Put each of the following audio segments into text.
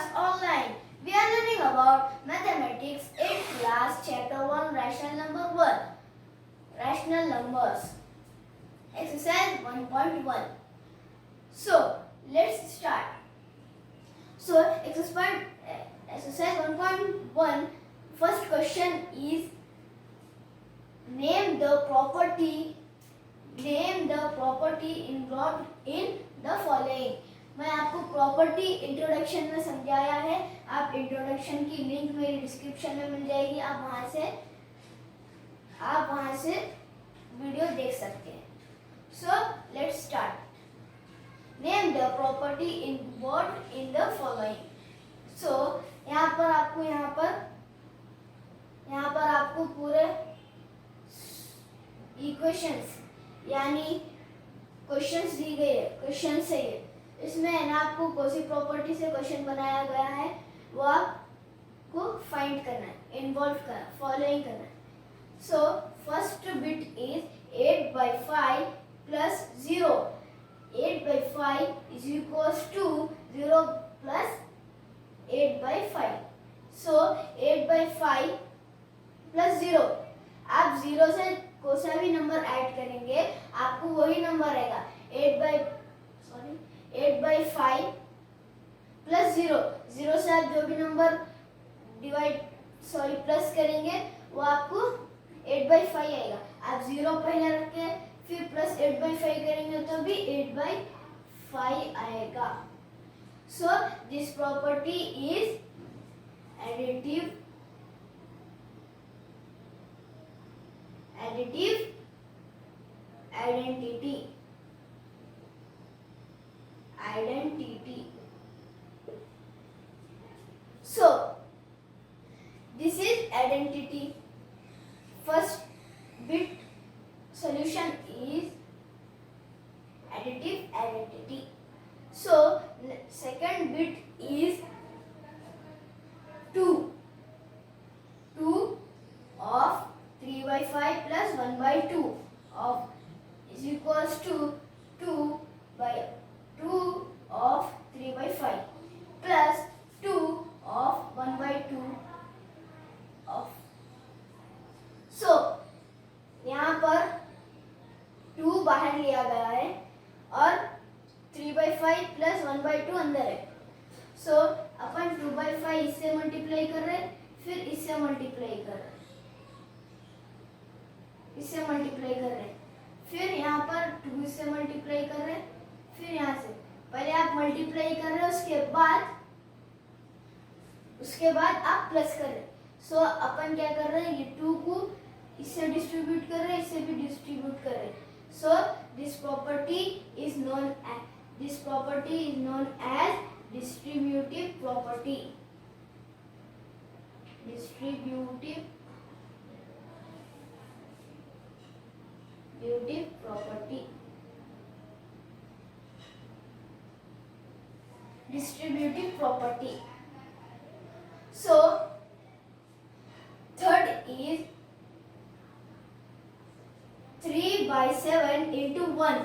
class online. We are learning about mathematics 8th class chapter 1 rational number 1. Rational numbers. Exercise 1.1. So, let's start. So, exercise 1.1 first question is name the property involved in the following. मैं आपको property introduction में समझाया है. आप introduction की link मेरी description में मिल जाएगी. आप वहां से वीडियो देख सकते हैं. So let's start. Name the property involved in the following. So यहाँ पर आपको पूरे इक्वेशंस यानी क्वेश्चंस दी गई है. क्वेश्चन से इसमें है ना आपको कौन सी प्रॉपर्टी से क्वेश्चन बनाया गया है वो आपको फाइंड करना है, इन्वॉल्व करना, फॉलोइंग करना है. So first bit is 8/5 plus 0. 8/5 is equals to 0 plus 8/5. So 8/5 plus 0. आप 0 से कोई सा भी नंबर ऐड करेंगे आपको वही नंबर आएगा. 8/5 प्लस 0. 0 से आप जो भी नंबर प्लस करेंगे वो आपको 8/5 आएगा. आप 0 पहले रख के फिर प्लस 8/5 करेंगे तो भी 8/5 आएगा. सो this property is additive identity. So this is identity. First bit solution is additive identity. So second bit is 2 of 3/5 plus 1/2 of is equals to 2 of 3/5 plus 2 of 1/2 of. So यहाँ पर 2 बाहर लिया गया है और 3/5 प्लस 1/2 अंदर है. सो अपन 2/5 इससे मल्टीप्लाई कर रहे हैं, फिर इससे मल्टीप्लाई कर रहे हैं, इससे मल्टीप्लाई कर रहे हैं, फिर यहाँ पर 2 इससे मल्टीप्लाई कर रहे हैं, फिर यहाँ से पहले आप मल्टीप्लाई कर रहे हैं, उसके बाद आप प्लस कर रहे हैं. सो अपन क्या कर रहे हैं, ये 2 को इससे डिस्ट्रीब्यूट कर रहे हैं, इससे भी डिस्ट्रीब्यूट कर रहे हैं. So this property is known as distributive property. Distributive property. Distributive property. So third is 3/7 into 1.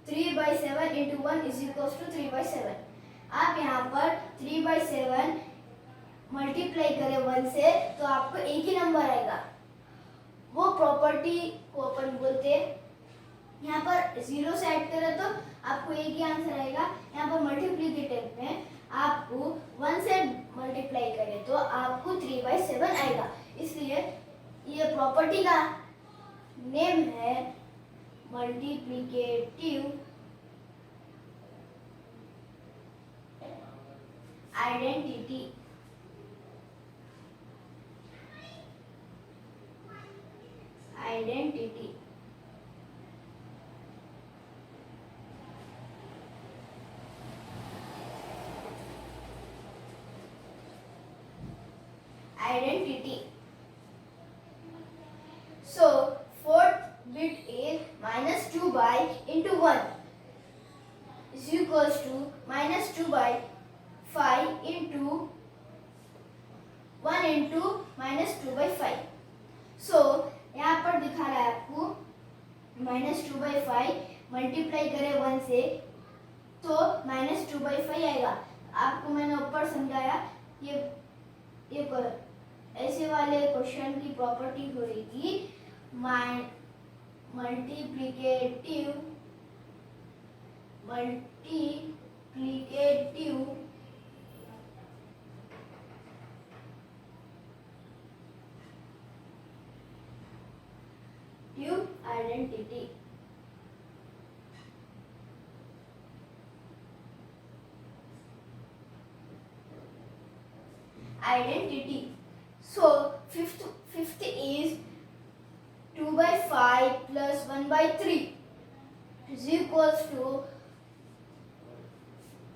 3/7 into 1 is equals to 3/7. आप यहाँ पर 3/7 मल्टीप्लाई करें 1 से तो आपको एक ही नंबर आएगा. वो प्रॉपर्टी को अपन बोलते हैं. यहाँ पर 0 से ऐड करें तो आपको एक ही आंसर आएगा. यहाँ पर मल्टीप्लिकेटिव में आपको 1 से मल्टीप्लाई करें तो आपको 3/7 आएगा. इसलिए ये प्रॉपर्टी का नेम है multiplicative identity. So fourth bit is -2 into 1 is equals to -2/5 into 1 into -2/5. सो यहाँ पर दिखा रहा है आपको -2/5 मल्टीप्लाई करें 1 से तो -2/5 आएगा. आपको मैंने ऊपर समझाया, ये ऐसे वाले क्वेश्चन की प्रॉपर्टी होगी multiplicative identity. So fifth is 2 by 5 plus 1 by 3 is equals to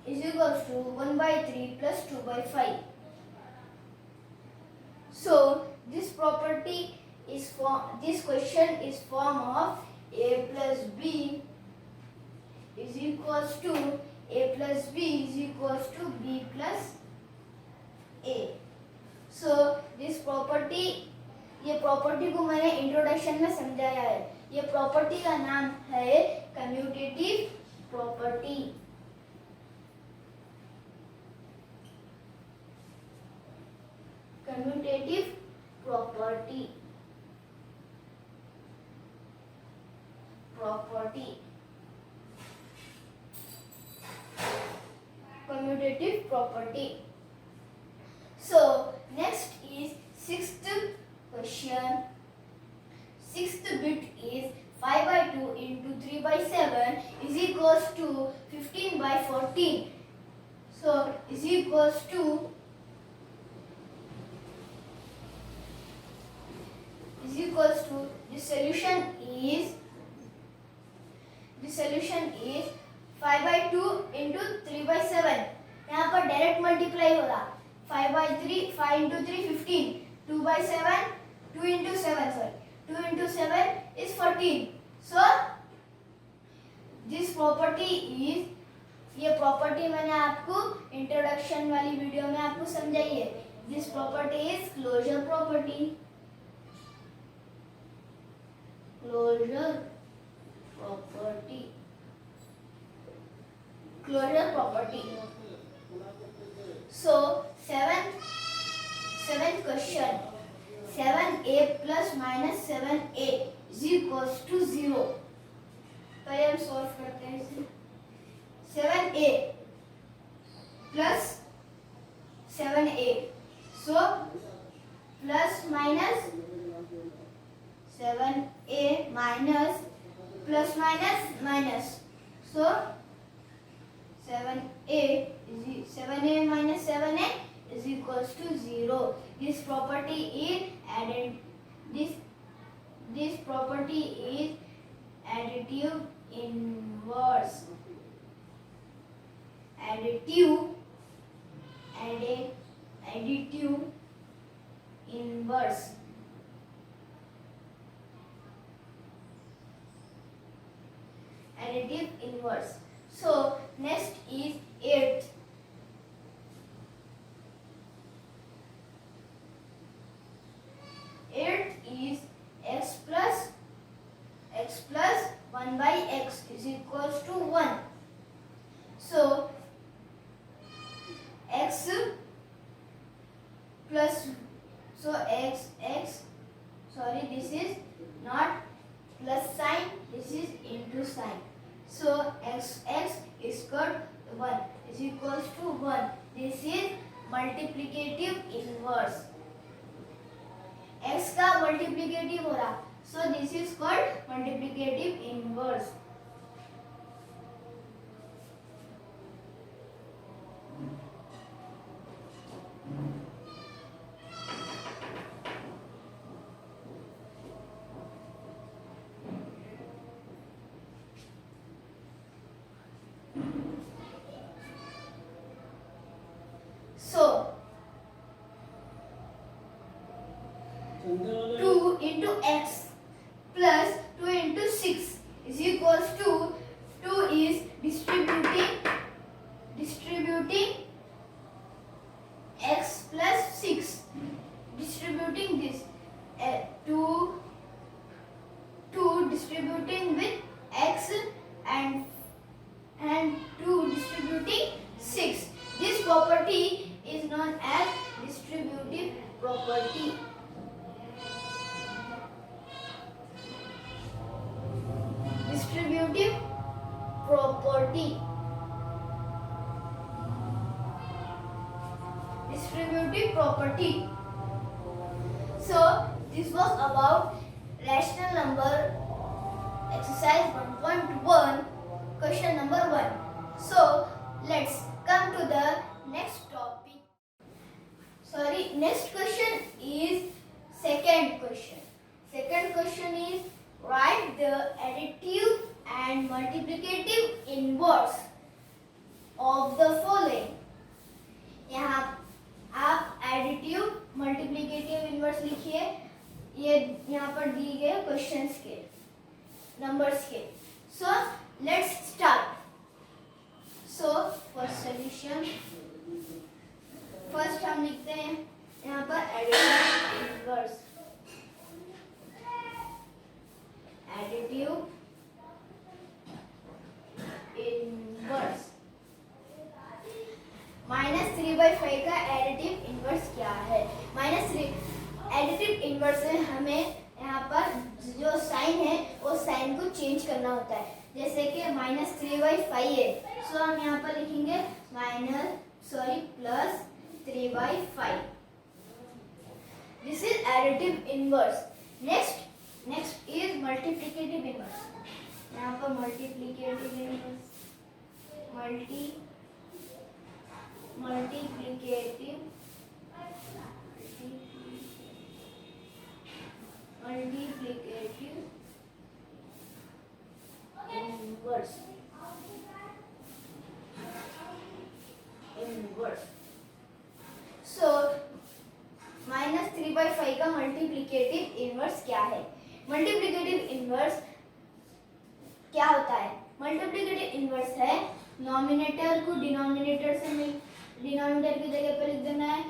1 by 3 plus 2 by 5. So this question is form of a plus b is equals to a plus b is equals to b plus a. So this property, ये property को मैंने introduction में समझाया है। ये property का नाम है commutative property. Commutative property commutative property. So next is sixth question. Sixth bit is 5 by 2 into 3 by 7 is equals to 15 by 14. So is equals to the solution is 5 by 2 into 3 by 7. यहाँ पर direct multiply हो रहा, 5 by 3 5 into 3 15, 2 by 7 2 into 7 2 into 7 is 14. So this property is, ये property मैंने आपको introduction वाली video में आपको समझाई है। This property is closure property. Closure property. So seventh question, 7a plus minus 7a is equals to 0. पहले हम सॉल्व करते हैं इसे। 7a plus 7a, so plus minus 7a minus plus minus minus, so 7a minus 7a is equals to 0. This property is added. This property is additive inverse. Additive inverse. Additive inverse. So next is eighth. Eighth is x plus 1 by x is equals to 1. So x plus, so x sorry, this is not plus sign, this is into sign. So x is equal to 1 is equals to 1. This is multiplicative inverse. x का multiplicative हो रहा, so this is called multiplicative inverse. So 2 into x plus 2 into 6 is equals to 2 is distributing x plus 6, distributing this 2 distributing with x and 2 distributing 6. This distributive property, distributive property. So this was about rational number exercise 1.1 question number 1. So let's come to the next topic. Next question is second question. Second question is write the additive and multiplicative inverse of the following. यहाँ आप additive multiplicative inverse लिखिए, ये यहाँ पर दिए गए questions के numbers के. सो let's start. So first solution, first हम लिखते हैं यहाँ पर एडिटिव इनवर्स. एडिटिव इनवर्स -3/5 का एडिटिव इनवर्स क्या है? -3 एडिटिव इनवर्स में हमें यहाँ पर जो साइन है वो साइन को चेंज करना होता है. जैसे कि -3/5 है, सो हम यहाँ पर लिखेंगे +3/5. This is additive inverse. Next is multiplicative inverse. यहाँ पर मल्टीप्लिकेटिव इनवर्स, मल्टीप्लिकेटिव इनवर्स. सो -3/5 का मल्टीप्लिकेटिव इनवर्स क्या है? मल्टीप्लिकेटिव इनवर्स क्या होता है? मल्टीप्लिकेटिव इनवर्स है नॉमिनेटर को डिनोमिनेटर से डिनोमिनेटर की जगह पर लिख देना है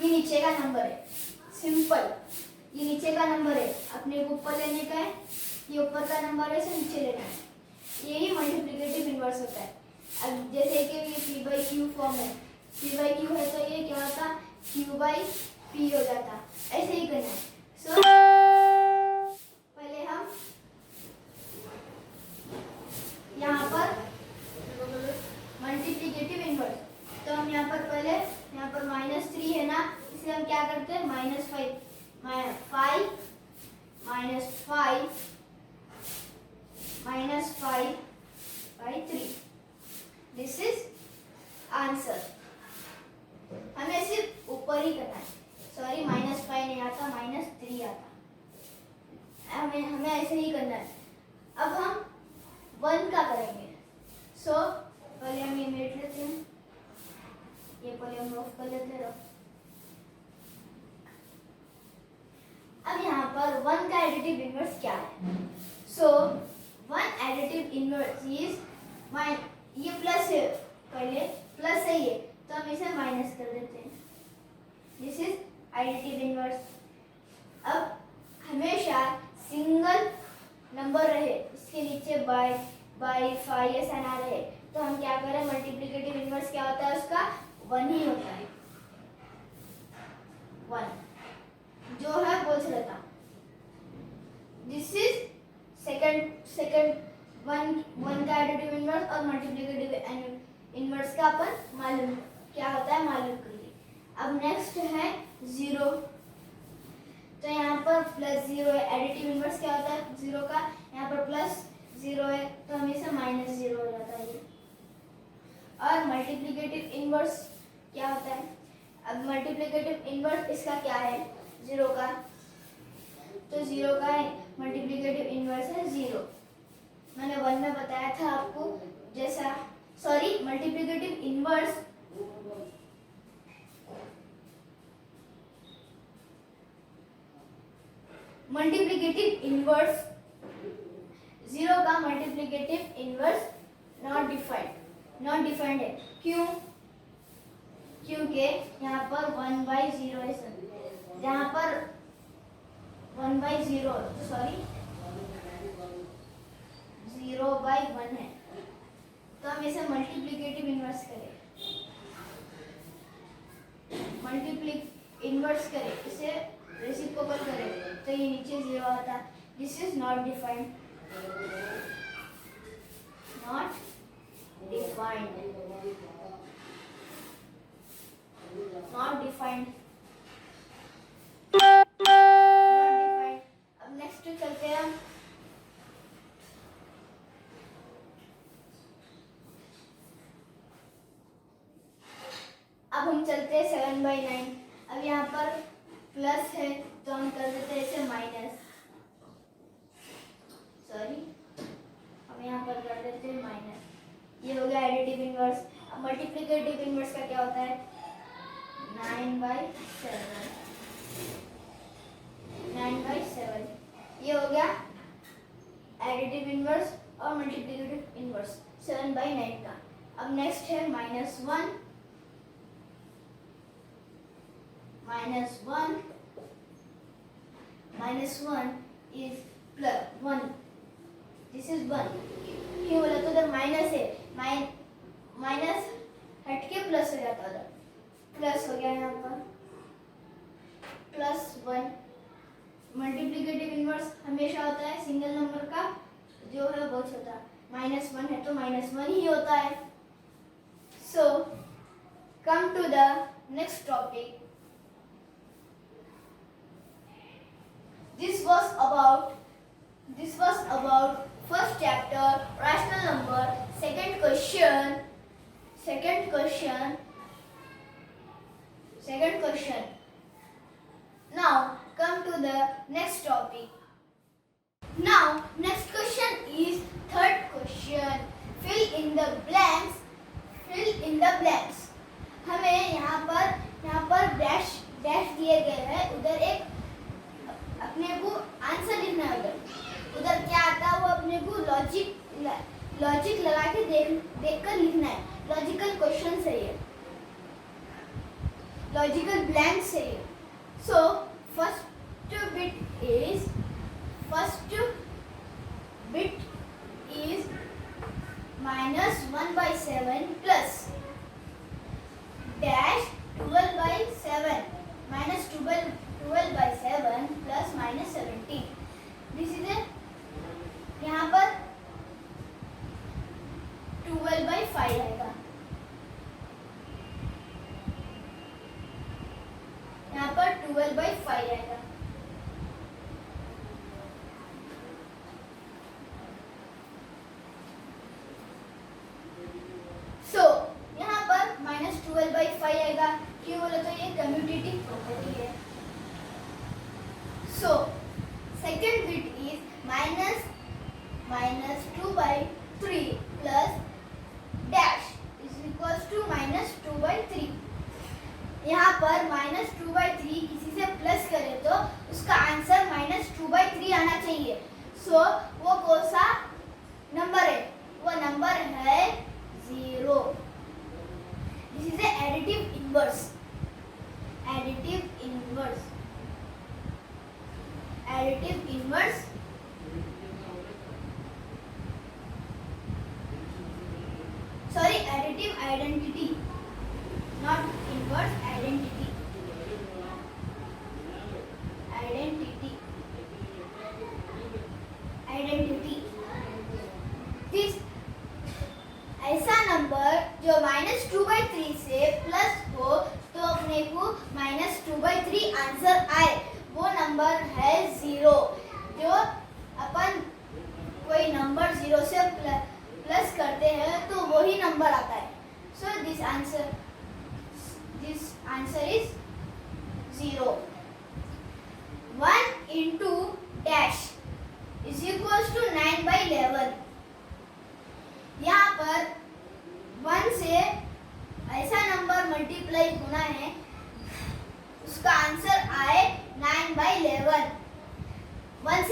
ये नीचे का नंबर है, सिंपल. ये नीचे का नंबर है, अपने को ऊपर लेने का है. ये ऊपर का नंबर है, इसे नीचे लेना है. यही मल्टीप्लिकेटिव इनवर्स होता है. अब जैसे कि ये P/Q फॉर्म है, P/Q है तो ये क्या होता? Q/P हो जाता. ऐसे ही करना है. सो पहले हम यहाँ पर मल्टीप्लिकेटिव इनवर्स, तो हम यहाँ पर पहले यहाँ पर -3 है ना, इसे हम क्या करते हैं? -5 -5/3. This is answer. हमें सिर्फ ऊपर ही करना है. सॉरी, -5 नहीं आता, -3 आता. हमें ऐसे ही करना है. अब हम 1 का करेंगे. सो पहले हम ये मेट लेते हैं, ये पहले हम रफ कर लेते हैं. अब यहाँ पर 1 का एडिटिव इनवर्स क्या है? सो 1 एडिटिव इनवर्स इज ये प्लस है, पहले प्लस है ये, तो हम इसे माइनस कर देते हैं. This is additive inverse. अब हमेशा सिंगल नंबर रहे, इसके नीचे बाय 5 ऐसा ना रहे, तो हम क्या करें? मल्टीप्लिकेटिव इनवर्स क्या होता है उसका? 1 ही होता है. 1 जो है बोल रहता. दिस इज सेकंड 1 का एडिटिव इनवर्स और मल्टीप्लिकेटिव इनवर्स का अपन मालूम क्या होता है मालूम कर लिए. अब नेक्स्ट है 0. तो यहाँ पर +0 है. एडिटिव इनवर्स क्या होता है 0 का? यहाँ पर +0 है, तो हमेशा -0 हो जाता है. और मल्टीप्लिकेटिव इनवर्स क्या होता है? अब मल्टीप्लिकेटिव इनवर्स इसका क्या है? 0 का. तो 0 का मल्टीप्लिकेटिव इनवर्स है 0. मैंने 1 में बताया था आपको. जैसा मल्टीप्लिकेटिव इनवर्स मल्टीप्लिकेटिव इनवर्स 0 का मल्टीप्लिकेटिव इनवर्स नॉट डिफाइंड है. क्यों? क्योंकि यहाँ पर 1/0 है. जहाँ पर 0/1 है, तो हम इसे मल्टीप्लिकेटिव इनवर्स करें. इसे रेसिप्रोकल करें तो ये नीचे 0 आता. This is not defined. Not defined. Not defined. Not defined. अब नेक्स्ट चलते हैं हम। अब हम चलते हैं 7/9। अब यहाँ पर प्लस है तो हम कर देते हैं इसे माइनस। सॉरी, हम यहाँ पर कर देते हैं माइनस। ये हो गया एडिटिव इनवर्स। अब मल्टीप्लिकेटिव इनवर्स का क्या होता है? 9/7। 9/7 ये हो गया एडिटिव इनवर्स और मल्टीप्लिकेटिव इनवर्स 7/9 का। अब नेक्स्ट है -1। -1 is +1। This is 1। क्यों बोला? तो उधर माइनस है, माइनस हट के प्लस हो जाता है, प्लस हो गया यहाँ पर +1। मल्टीप्लिकेटिव इनवर्स हमेशा होता है सिंगल नंबर का जो है बहुत छोटा। -1 है तो -1 ही होता है। So come to the next topic. This was about first chapter rational number. Second question. Now come to the next topic. Now next question is third question. Fill in the blanks. हमें यहाँ पर dash दिए गए हैं। उधर एक अपने को आंसर लिखना है। उधर क्या आता है वो अपने को लॉजिक लगा के देखकर लिखना है। लॉजिकल क्वेश्चन है ये, लॉजिकल ब्लैंक है ये। सो first bit is -1/7 plus dash 12/7 -12/7 plus -17। This is यहाँ पर 12/5 आएगा। यहाँ पर 12/5 आएगा। सो यहाँ पर -12/5 आएगा। क्यों बोले? तो ये कम्यूटेटिव प्रॉपर्टी है। So second bit is -2/3 plus dash is equals to -2/3। यहाँ पर -2/3 किसी से प्लस करे तो उसका आंसर -2/3 आना चाहिए। सो वो कौन सा नंबर है? वो नंबर है 0। This is additive inverse. Sorry, additive identity, not inverse identity. This ऐसा नंबर जो -2/3 से प्लस हो तो अपने को -2/3 आंसर आए, वो नंबर है 0। जो अपन कोई नंबर 0 से प्लस करते हैं तो वही नंबर आता है। So this answer is 0। 1 into dash is equals to 9/11। यहाँ पर 1 से ऐसा नंबर मल्टीप्लाई होना है उसका आंसर आए 9/11। 1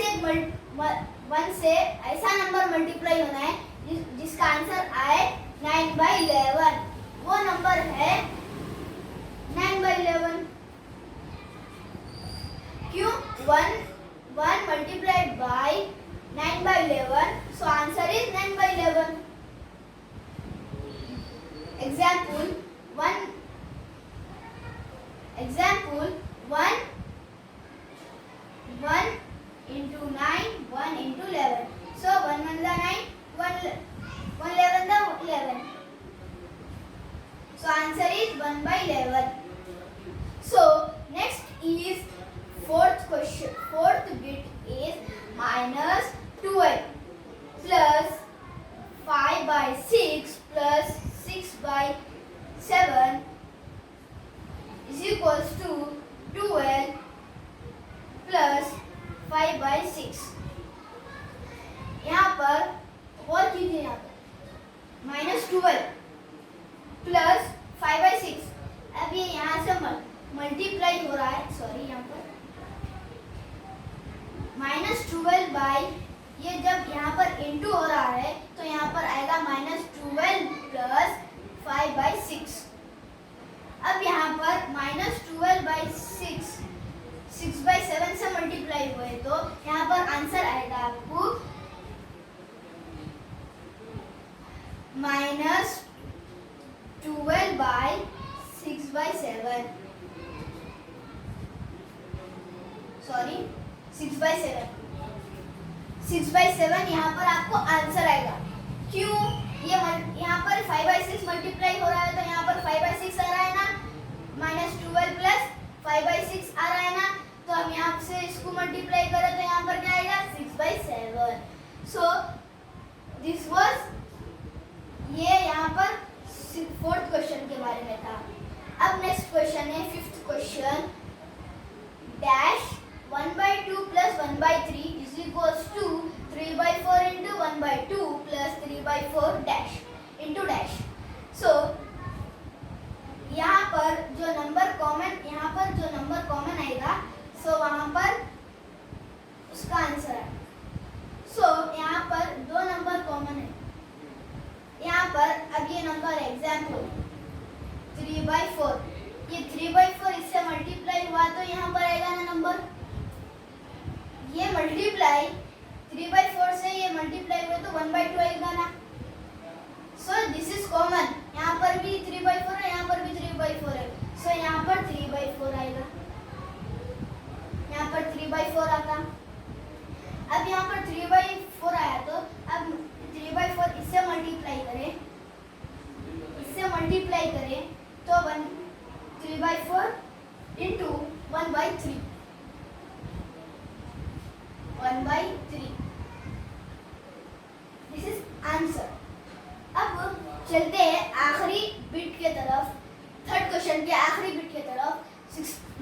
से ऐसा नंबर मल्टीप्लाई होना है जिसका आंसर आए 9/11। वो नंबर है 9/11। क्यों? 1 multiplied by 9/11, so answer is 9/11। Example 1 1 into 9, 1 into 11. So 1 1 the 9, 1 11 the 11. So answer is 1 by 11. So next is fourth question. Fourth bit is minus 12 plus 5 by 6 plus 6 by 7 is equals to 12 plus 5 by 6. यहाँ पर और कीजिए, यहाँ पर minus 12 plus 5 by 6. अब ये यहाँ से मल्टीप्लाई हो रहा है, सॉरी, यहाँ पर माइनस 12 बाई, ये जब यहाँ पर इंटू हो रहा है तो यहाँ पर आएगा माइनस 12 प्लस 5 by 6. अब यहाँ पर माइनस 12 by 6 6 by 7 से मल्टीप्लाई हुए तो यहाँ पर आंसर आएगा आपको minus 12 by 6 by 7, sorry 6 by 7. 6 by 7 यहाँ पर आपको आंसर आएगा. क्यों? ये यहाँ पर 5 by 6 मल्टीप्लाई हो रहा है तो यहाँ पर 5 by 6 आ रहा है ना, माइनस 12 प्लस 5 by 6 आ रहा है ना, तो हम यहाँ से इसको मल्टीप्लाई करें तो यहाँ पर क्या आएगा 6 by 7. सो दिस वाज, ये यहाँ पर फोर्थ क्वेश्चन के बारे में था. अब नेक्स्ट क्वेश्चन है fifth question. Dash 1 by 2 plus 1 by 3 is equals to 3 by 4 into 1 by 2 plus 3 by 4 dash into dash. So यहाँ पर जो नंबर कॉमन आएगा, सो वहाँ पर उसका आंसर है. सो यहाँ पर दो नंबर कॉमन है. यहाँ पर अब ये नंबर एग्जाम्पल 3 by 4, ये 3 by 4 इससे मल्टीप्लाई हुआ तो यहाँ पर आएगा ना नंबर, ये मल्टीप्लाई 3 by 4 से ये मल्टीप्लाई हुआ तो 1 by 2 आएगा ना. सो दिस इज कॉमन. यहाँ पर भी 3 by 4 है, यहाँ पर भी 3 by 4 है. सो यहाँ पर 3 by 4 आएगा, यहाँ पर 3 by 4 आता. अब यहाँ पर 3 by 4 आया तो अब 3 by 4 इससे मल्टीप्लाई करें तो 3 by 4 into 1 by 3, 1 by 3. This is answer. अब चलते हैं आखिरी बिट के तरफ, थर्ड क्वेश्चन के आखिरी बिट के तरफ.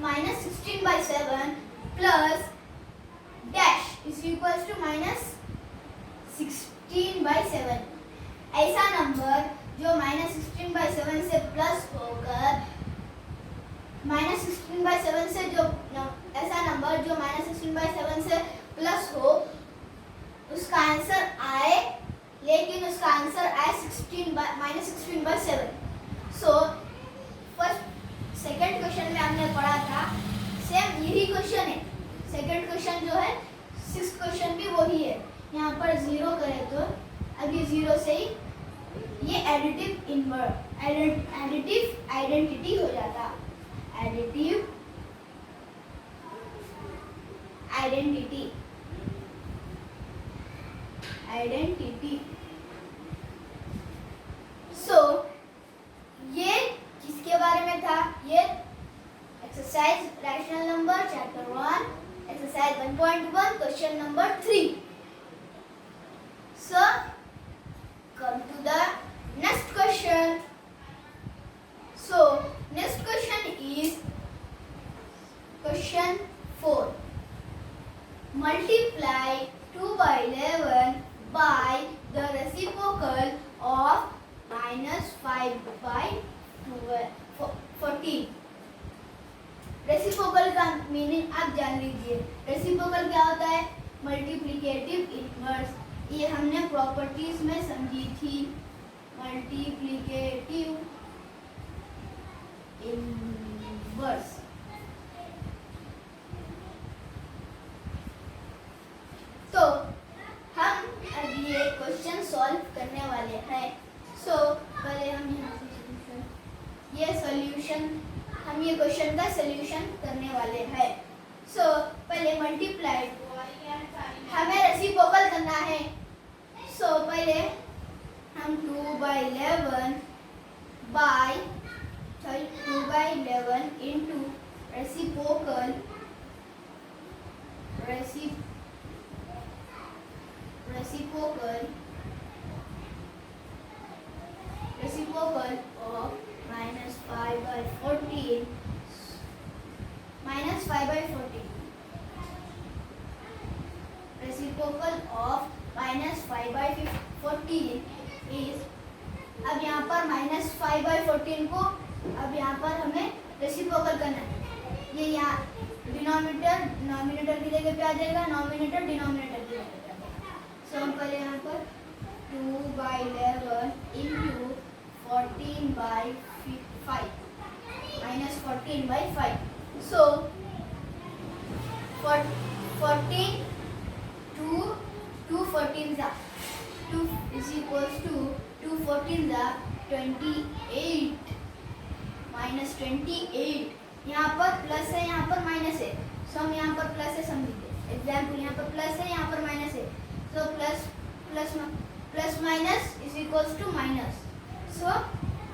Minus 16 by 7 plus dash is equals to minus 16 by 7. ऐसा नंबर जो माइनस 16 by 7 से प्लस होकर माइनस 16 by 7 से जो ऐसा नंबर जो माइनस 16 by 7 से प्लस हो उसका आंसर आए, लेकिन उसका आंसर आए minus 16 by 7. So first second question में हमने पढ़ा था, सेम यही क्वेश्चन है. सेकंड क्वेश्चन जो है, सिक्स्थ क्वेश्चन भी वही है. यहाँ पर 0 करें तो अब ये 0 से ही ये एडिटिव आइडेंटिटी हो जाता. Additive identity. सो ये किसके बारे में था? ये exercise rational number chapter 1 exercise 1.1 question number 3. So come to the next question. So next question is question 4. Multiply 2 by 11 by the reciprocal of minus 5 by 14. Reciprocal का meaning आप जान लीजिए. रेसिप्रोकल क्या होता है? Multiplicative inverse. ये हमने properties में समझी थी. Multiplicative inverse. तो हम अब ये क्वेश्चन सॉल्व करने वाले हैं. सो पहले हम यहाँ से हम ये क्वेश्चन का सॉल्यूशन करने वाले हैं. सो पहले मल्टीप्लाई पहले हम 2/11 into reciprocal of -5/14 reciprocal of -5/14 is, अब यहाँ पर -5/14 को अब यहाँ पर हमें रेसिप्रोकल करना है। ये यहाँ डिनोमिनेटर नॉमिनेटर की जगह पे आ जाएगा, नॉमिनेटर डिनोमिनेटर की जगह पे आ जाएगा। सो हम पहले यहाँ पर 2/11 into 14/5 -14/5। So 14 2 14 2 is equals to 2 14 28 -28। यहाँ पर प्लस है, यहाँ पर माइनस है। सो हम यहाँ पर प्लस है समझिए। एग्जाम्पल यहाँ पर प्लस है, यहाँ पर माइनस है। So plus minus is equals to minus. So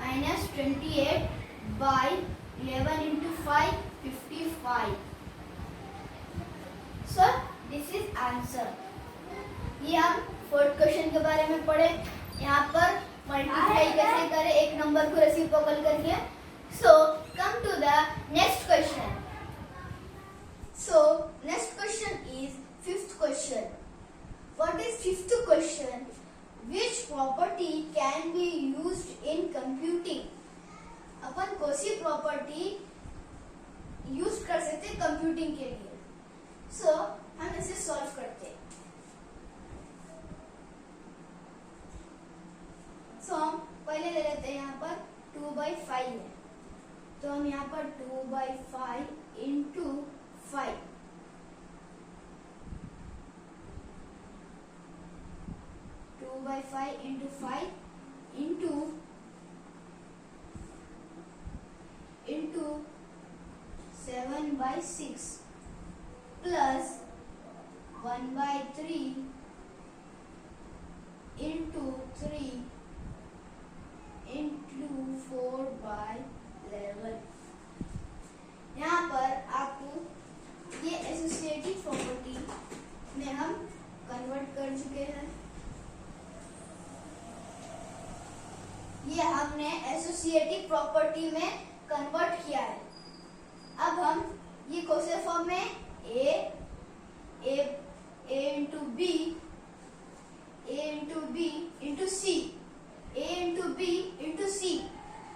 -28/11 into 5 55। So this is answer. ये हम फोर्थ क्वेश्चन के बारे में पढ़े। यहाँ पर मल्टीप्लाई कैसे करें एक नंबर को रेसिप्रोकल करके। So come to the next question. So next question is fifth question. What is fifth question? Which property can be used in computing? अपन कौन सी प्रॉपर्टी यूज कर सकते हैं कंप्यूटिंग के लिए। सो हम इसे सॉल्व करते हैं। सो हम पहले ले लेते हैं यहाँ पर 2/5 है, तो हम यहाँ पर 2/5 into 5 2/5 into 5 into 7/6 plus 1/3 into 3 into 4/11। यहाँ पर आपको ये एसोसिएटिव प्रॉपर्टी में हम कन्वर्ट कर चुके हैं। ये हमने एसोसिएटिव प्रॉपर्टी में कन्वर्ट किया है। अब हम ये कौन से फॉर्म में a into b into c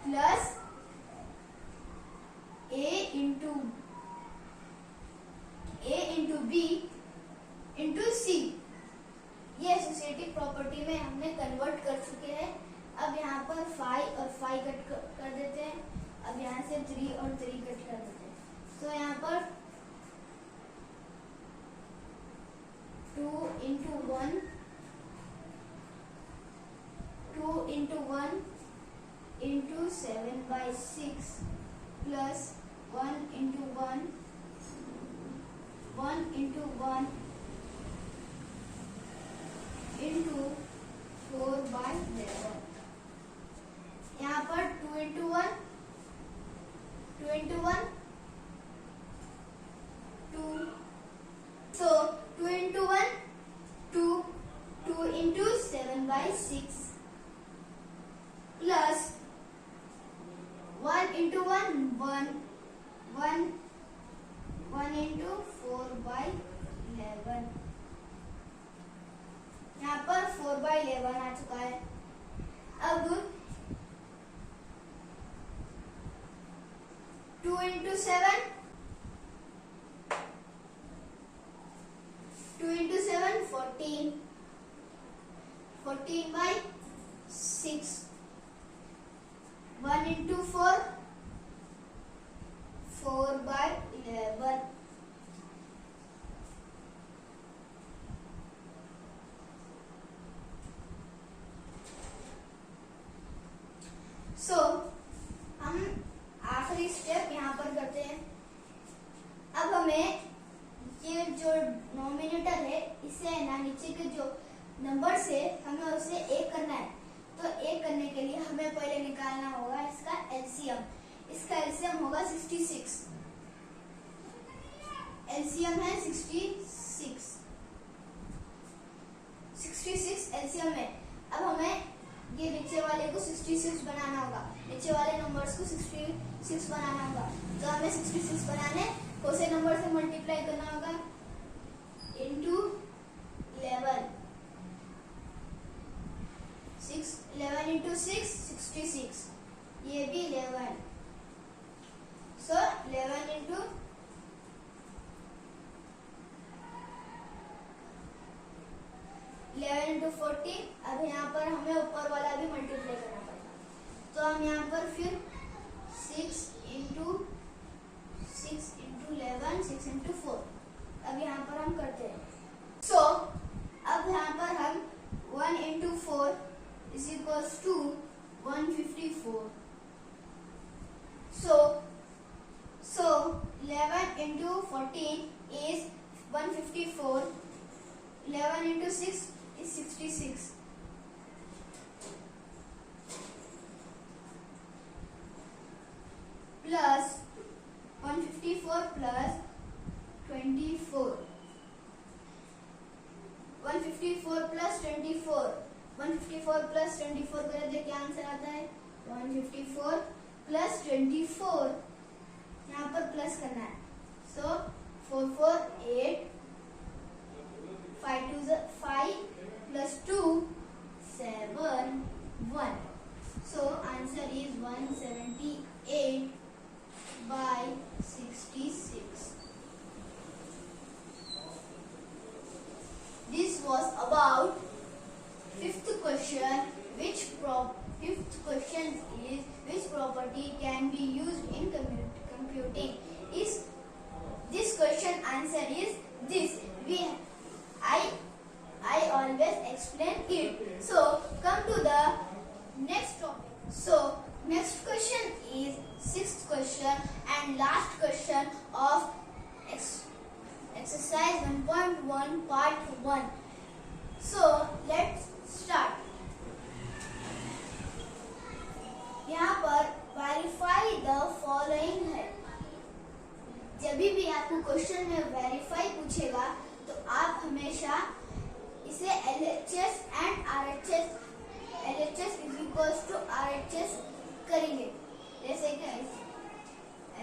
plus a into b into c, ये एसोसिएटिव प्रॉपर्टी में हमने कन्वर्ट कर चुके हैं। अब यहाँ पर 5 और 5 कट कर देते हैं। अब यहाँ से 3 और 3 कट कर देते हैं। तो यहाँ पर 2 into 1 into 7/6 plus 1 into 1 into 4/11। यहाँ पर 2 into 1 2। So 2 into 1 2 into 7/6 plus 1 into 1 into 4/11। यहाँ पर 4/11 आ चुका है। अब 2 into 7 14 14/6 1 into 4 4/11। सो हम आखिरी स्टेप यहाँ पर करते हैं। अब हमें ये जो नॉमिनेटर है इसे ना नीचे के जो नंबर से हमें उसे एक करना है, तो एक करने के लिए हमें पहले निकालना होगा इसका एलसीएम। इसका एलसीएम होगा 66। एलसीएम है 66। 66 एलसीएम है। अब हमें ये नीचे वाले को 66 बनाना होगा, नीचे वाले नंबर्स को 66 बनाना होगा। तो हमें 66 बनाने कौन से नंबर से मल्टीप्लाई करना होगा? इनटू 11। 11 इंटू 6 66, ये भी 11। सो 11 इंटू 11 इंटू 40। अब यहाँ पर हमें ऊपर वाला भी मल्टीप्लाई करना पड़ेगा, तो हम यहाँ पर फिर 6 इंटू 11 6 इंटू 4। अब यहाँ पर हम करते हैं। सो अब यहाँ पर हम 1 into 4 is equals to 154. So 11 into 14 is 154. 11 into 6 is 66. Plus 154 plus 24. 154 plus 24. 154 plus 24 करें तो क्या आंसर आता है? 154 प्लस 24, यहाँ पर प्लस करना है। सो 4 4 8, 5 2 5 plus 2 7 1। So answer is 178 by 66. This was about fifth question. Fifth question is which property can be used in computing? Is this question answer is this. I always explain it. So come to the next topic. So next question is sixth question and last question of exercise 1.1 part 1. So let's start. यहाँ पर verify the following है। जब भी आपको question में verify पूछेगा तो आप हमेशा इसे LHS and RHS, LHS is equals to RHS करेंगे। जैसे कि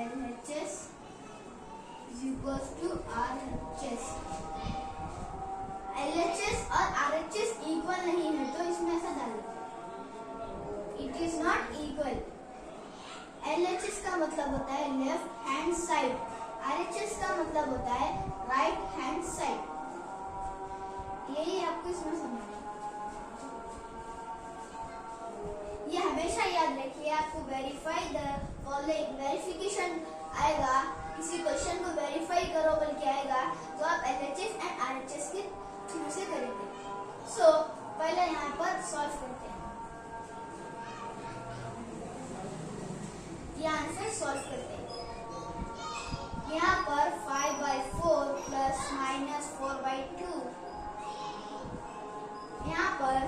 LHS is equals to RHS। LHS और RHS इक्वल नहीं है तो इसमें ऐसा डालें, it is not equal. LHS का मतलब होता है लेफ्ट हैंड साइड, RHS का मतलब होता है राइट हैंड साइड। यही आपको इसमें समझना है, ये हमेशा याद रखिए। आपको वेरीफाई द फॉलोइंग वेरिफिकेशन आएगा, किसी क्वेश्चन को वेरीफाई करो बोल के आएगा तो आप LHS एंड RHS के थ्रू से करेंगे। सो पहले यहाँ पर सॉल्व करते हैं, ये आंसर सॉल्व करते हैं। यहाँ पर 5/4 प्लस माइनस 4/2, यहाँ पर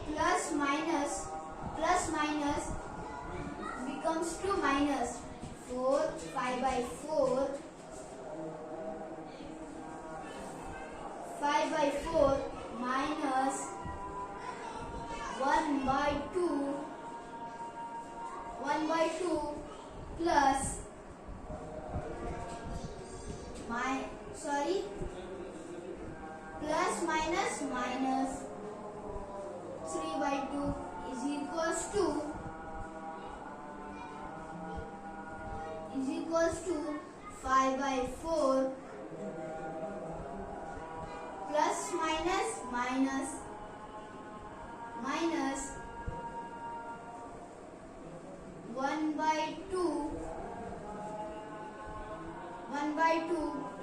plus minus becomes to minus 4 5/4 minus 1/2 plus plus minus 3/2 is equals to 5/4 plus minus 1/2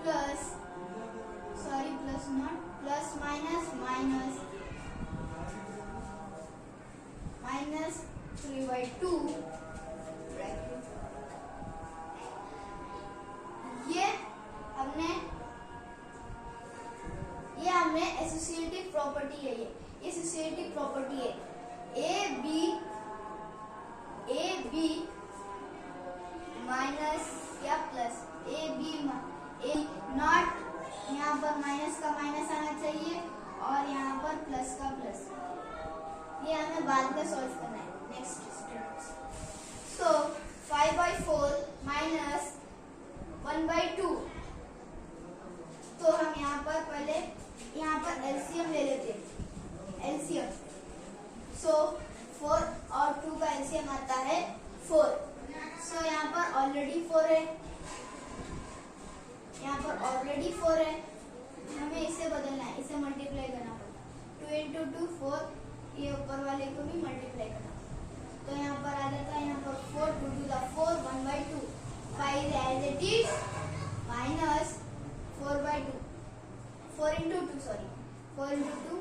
plus minus 3/2 bracket. ये हमें एसोसिएटिव प्रॉपर्टी है, ये एसोसिएटिव प्रॉपर्टी है ए बी माइनस या प्लस ए नॉट, यहाँ पर माइनस का माइनस आना चाहिए और यहाँ पर प्लस का प्लस। ये हमें बाद में सॉल्व करना है नेक्स्ट स्टेप। सो 5/4 माइनस 1/2, तो हम यहाँ पर पहले यहाँ पर एलसीएम ले लेते हैं, एलसीएम। सो 4 और 2 का एलसीएम आता है 4। सो यहाँ पर ऑलरेडी 4 है, यहाँ पर ऑलरेडी 4 है, हमें इसे बदलना है, इसे मल्टीप्लाई करना पड़ता है। 2 × 2 4, ये ऊपर वाले को भी मल्टीप्लाई करना पड़ता, तो यहाँ पर आ जाता है, यहाँ पर 4 2 to the 4 1/2, 5 as it is minus 4/2, 4 × 2 sorry 4 × 2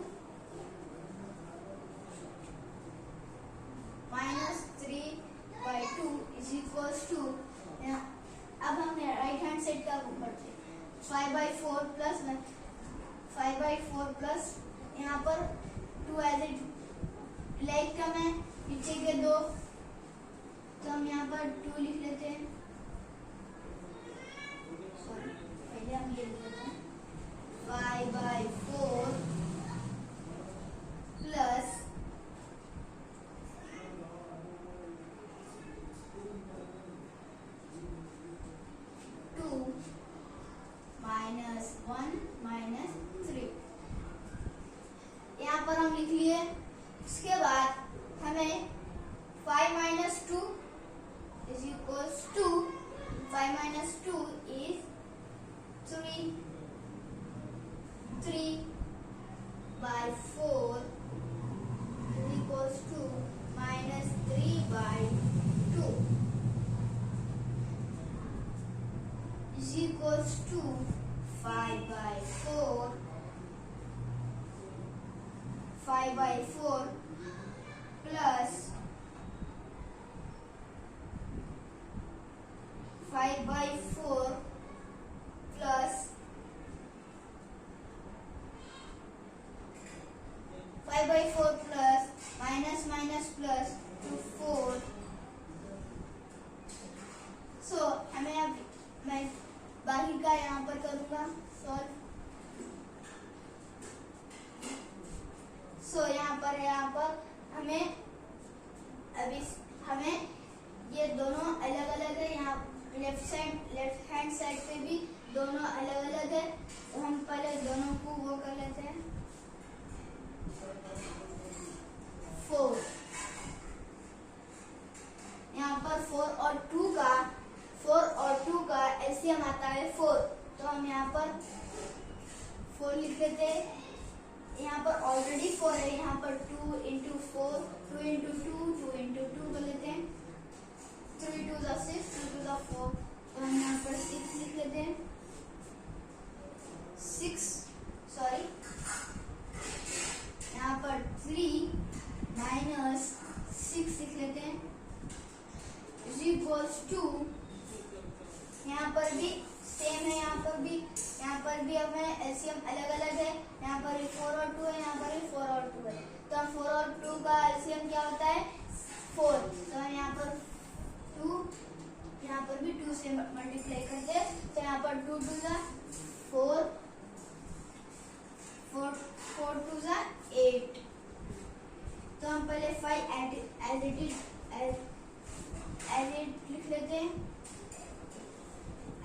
minus 3/2 is equals to, अब हम राइट हैंड साइड का करते हैं, 5/4 प्लस 5/4 प्लस यहाँ पर 2 एज इट लाइक का मैं पीछे के 2, तो हम यहाँ पर 2 लिख लेते हैं, सॉरी पहले हम ये लिख लेते हैं 5/4 प्लस 2 माइनस 1 माइनस 3, यहाँ पर हम लिख लिए। उसके बाद हमें 5 minus 2 is equals to 5 minus 2 is 3, 3/4 is equals to minus 3/2 is equals to 5/4 plus 5/4 plus 5/4 plus minus minus plus to 4। सो हमें अब मैं बाकी का यहाँ पर करूँगा सॉल्व। सो यहाँ पर हमें अभी हमें ये दोनों अलग अलग है, यहाँ लेफ्ट हैंड साइड पे भी दोनों अलग अलग है, तो हम पहले दोनों को वो कर लेते हैं 4। यहाँ पर 4 और 2 का एलसीएम आता है 4, तो हम यहाँ पर 4 लिख देते हैं। यहाँ पर ऑलरेडी 4 है, यहाँ पर 2 × 4 2 × 2 2 × 2 कर लेते हैं, 3 2 the 6 2 to the 4, तो हम यहाँ पर 6 लिख लेते हैं, 6 सॉरी यहाँ पर 3 माइनस 6 लिख लेते हैं is equals to, यहाँ पर भी सेम है, यहाँ पर भी हमें एलसीएम अलग अलग है, यहाँ पर भी 4 और 2 है, यहाँ पर भी 4 और 2 है, तो हम 4 और 2 का एलसीएम क्या होता है 4, तो हम यहाँ पर 2, यहाँ पर भी 2 से मल्टीप्लाई करते हैं, तो यहाँ पर 2 2 जा 4 4 2 जा 8, तो हम पहले 5 एज इट लिख लेते हैं,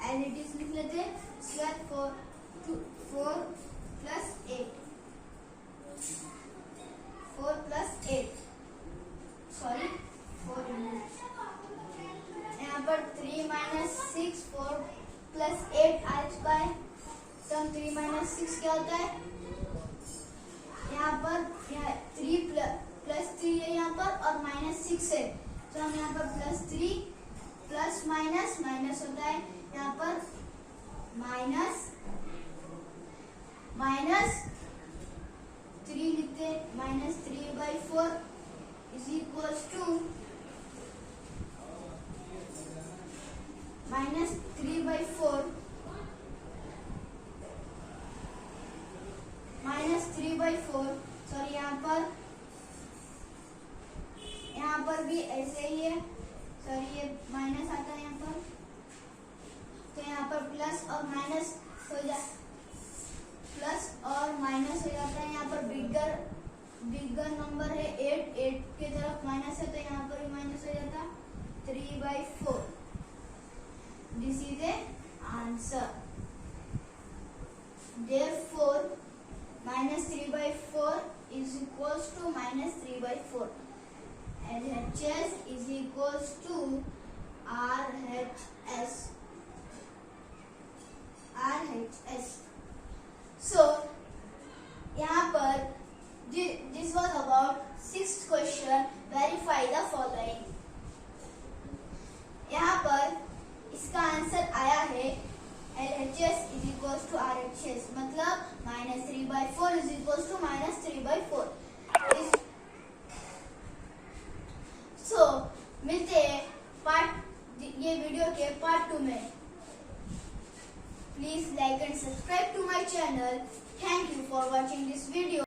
एज इट इज लिख लेते हैं। उसके बाद 4 plus 8 सॉरी 4 यहाँ पर 3 minus 6 4 plus 8 आ चुका है, तो हम 3 minus 6 क्या होता है, यहाँ पर 3 plus 3 है यहाँ पर और -6 है, तो हम यहाँ पर +3 प्लस माइनस माइनस होता है, यहाँ पर माइनस 3 लिखते हैं, -3/4 इज इक्वल्स टू -3/4 -3/4 3/4 सॉरी यहाँ पर भी ऐसे ही है, सॉरी ये माइनस आता है यहाँ पर, तो यहाँ पर प्लस और माइनस हो जाता है। यहाँ पर बिगर नंबर है 8 के तरफ माइनस है, तो यहाँ पर भी माइनस हो जाता है 3/4। This is A answer. Therefore, -3/4 is equals to -3/4. LHS is equals to RHS. So, यहाँ पर this was about 6th question. Verify the following. यहाँ पर इसका आंसर आया है LHS is equals to RHS, मतलब -3/4 is equals to -3/4. So मिलते हैं ये वीडियो के पार्ट 2 में। Please like and subscribe to my channel. Thank you for watching this video.